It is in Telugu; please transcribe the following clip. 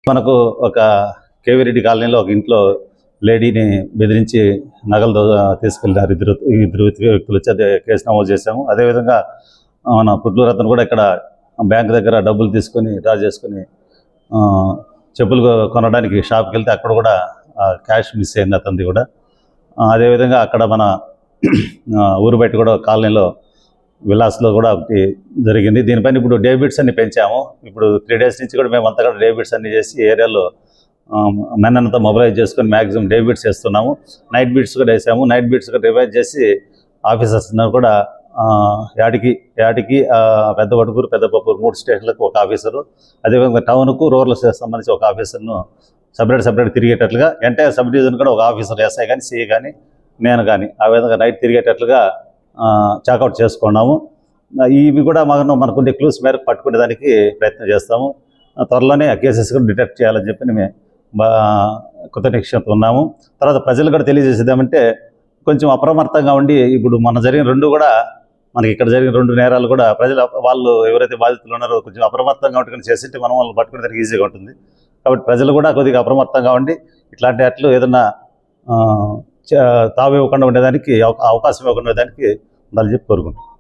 మనకు ఒక కేవీ రెడ్డి కాలనీలో ఒక ఇంట్లో లేడీని బెదిరించి నగలు తీసుకెళ్ళినారు ఇద్దరు వ్యక్తులు వచ్చి అదే కేసు నమోదు చేశాము. అదేవిధంగా మన పుట్లూరు అతను కూడా ఇక్కడ బ్యాంక్ దగ్గర డబ్బులు తీసుకొని డ్రా చేసుకొని చెప్పులు కొనడానికి షాప్కి వెళ్తే అక్కడ కూడా క్యాష్ మిస్ అయింది అతనిది కూడా. అదేవిధంగా అక్కడ మన ఊరు బయట కూడా కాలనీలో విలాస్లో కూడా ఒకటి జరిగింది. దీనిపైన ఇప్పుడు డేబిట్స్ అన్ని పెంచాము. ఇప్పుడు 3 days నుంచి కూడా మేము అంతా కూడా డేబిట్స్ అన్ని చేసి ఏరియాలో మెన్ అంతా మొబిలైజ్ చేసుకొని మ్యాక్సిమం డేబిట్స్ వేస్తున్నాము. నైట్ బీట్స్ కూడా వేసాము. నైట్ బీట్స్ కూడా రివైజ్ చేసి ఆఫీసర్స్ కూడా యాడికి పెద్ద వడుకూరు పెద్దపప్పూరు 3 స్టేషన్లకు ఒక ఆఫీసరు, అదేవిధంగా టౌన్కు రూరల్ సంబంధించి ఒక ఆఫీసర్ను సపరేట్ తిరిగేటట్లుగా ఎంటైర్ సబ్ డివిజన్ కూడా ఒక ఆఫీసర్ ఎస్ఐ కానీ సిఐ కానీ నేను కానీ ఆ విధంగా నైట్ తిరిగేటట్లుగా చాకౌట్ చేసుకున్నాము. ఇవి కూడా మనకుండే క్లూస్ మేరకు పట్టుకునే దానికి ప్రయత్నం చేస్తాము. త్వరలోనే ఆ కేసెస్ కూడా డిటెక్ట్ చేయాలని చెప్పి మేము కొత్త నిక్షేపం ఉన్నాము. తర్వాత ప్రజలు కూడా తెలియజేసేదేమంటే కొంచెం అప్రమత్తంగా ఉండి ఇప్పుడు మన జరిగిన 2 కూడా మనకి ఇక్కడ జరిగిన 2 నేరాలు కూడా వాళ్ళు ఎవరైతే బాధితులు ఉన్నారో కొంచెం అప్రమత్తంగా ఉంటుకొని చేసింటే మనం వాళ్ళని పట్టుకునేదానికి ఈజీగా ఉంటుంది. కాబట్టి ప్రజలు కూడా కొద్దిగా అప్రమత్తంగా ఉండి ఇట్లాంటి అట్లు ఏదన్నా తావు ఇవ్వకుండా ఉండేదానికి అవకాశం ఇవ్వకుండా ఉండేదానికి ఉండాలని చెప్పి కోరుకుంటున్నాం.